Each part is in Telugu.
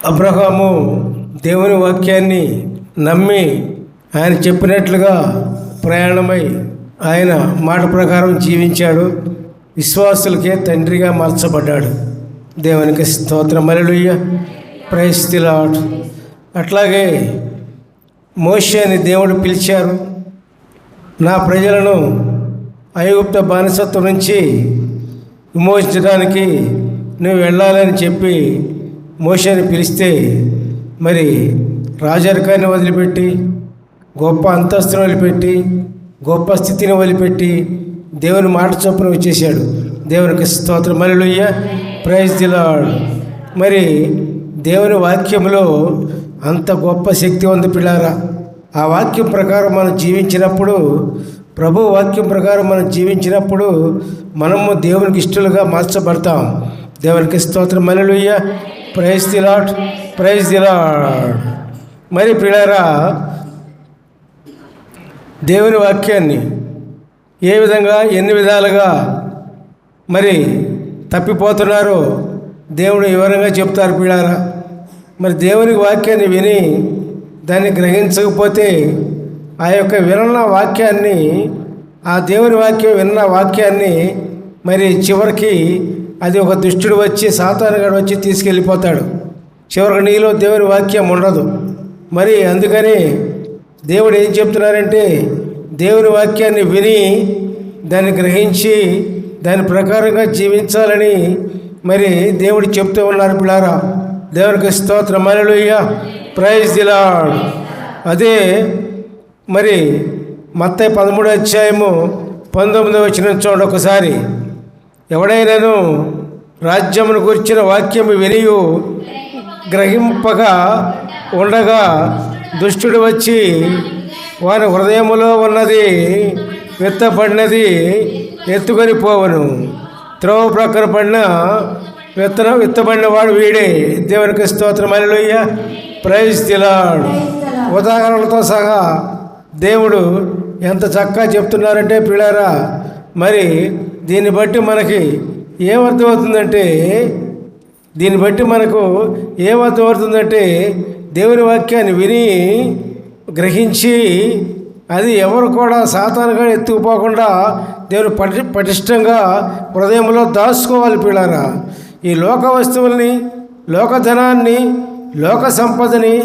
అబ్రహాము దేవుని వాక్యాన్ని నమ్మి ఆయన చెప్పినట్లుగా ప్రయాణమై ఆయన మాట ప్రకారం జీవించాడు. విశ్వాసులకే తండ్రిగా మార్చబడ్డాడు. దేవునికి స్తోత్రం. హల్లెలూయా. Praise the Lord. అట్లాగే మోషేని దేవుడు పిలిచారు. నా ప్రజలను ఐగుప్త బానిసత్వం నుంచి విమోచించడానికి నువ్వు వెళ్ళాలని చెప్పి మోషేని పిలిస్తే మరి రాజరికాన్ని వదిలిపెట్టి, గొప్ప అంతస్తును వదిలిపెట్టి, గొప్ప స్థితిని వదిలిపెట్టి దేవుని మాట చొప్పున వచ్చేసాడు. దేవునికి స్తోత్రం. హల్లెలూయా. Praise the Lord. మరి దేవుని వాక్యంలో అంత గొప్ప శక్తి ఉంది పిల్లారా. ఆ వాక్యం ప్రకారం మనం జీవించినప్పుడు, ప్రభు వాక్యం ప్రకారం మనం జీవించినప్పుడు మనము దేవునికి ఇష్టలుగా మార్చబడతాం. దేవునికి స్తోత్రం. Hallelujah. Praise the Lord. Praise the Lord. మరి పిల్లారా, దేవుని వాక్యాన్ని ఏ విధంగా ఎన్ని విధాలుగా మరి తప్పిపోతున్నారో దేవుడు వివరంగా చెప్తారు పిల్లారా. మరి దేవుని వాక్యాన్ని విని దాన్ని గ్రహించకపోతే ఆ యొక్క విన్న వాక్యాన్ని, ఆ దేవుని వాక్యం విన్న వాక్యాన్ని మరి చివరికి అది ఒక దుష్టుడు వచ్చి, సాతానుగాడు వచ్చి తీసుకెళ్ళిపోతాడు. చివరికి నీలో దేవుని వాక్యం ఉండదు. మరి అందుకని దేవుడు ఏం చెప్తున్నారంటే, దేవుని వాక్యాన్ని విని దాన్ని గ్రహించి దాని ప్రకారంగా జీవించాలని మరి దేవుడు చెప్తూ ఉన్నారు పిల్లారా. దేవునికి స్తోత్రం. హల్లెలూయా. Praise the Lord. అదే మరి మత్తయి 13:19 చూడండి ఒకసారి. ఎవడైనాను రాజ్యమును గురించిన వాక్యము వినియు గ్రహింపగా ఉండగా దుష్టుడు వచ్చి వారి హృదయములో ఉన్నది విత్తబడినది ఎత్తుకొని పోవను. త్రోవ ప్రక్కన పడిన విత్తనం విత్తబడిన వాడు వీడే. దేవునికి స్తోత్రం. హల్లెలూయా. Praise the Lord. ఉదాహరణలతో సహా దేవుడు ఎంత చక్కగా చెప్తున్నారంటే పిల్లారా, మరి దీన్ని బట్టి మనకి ఏమర్థమవుతుందంటే దేవుని వాక్యాన్ని విని గ్రహించి అది ఎవరు కూడా సాతానుగా ఎత్తుకుపోకుండా దేవుని పటిష్టంగా హృదయంలో దాచుకోవాలి పిల్లారా. ఈ లోక వస్తువుల్ని, లోకధనాన్ని, లోక సంపదని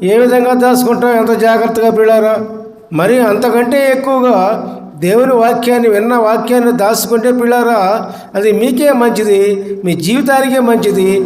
ఏ విధంగా దాచుకుంటాం ఎంత జాగ్రత్తగా పిల్లారా. మరి అంతకంటే ఎక్కువగా దేవుని వాక్యాన్ని, విన్న వాక్యాన్ని దాచుకుంటే పిల్లారా, అది మీకే మంచిది, మీ జీవితానికే మంచిది.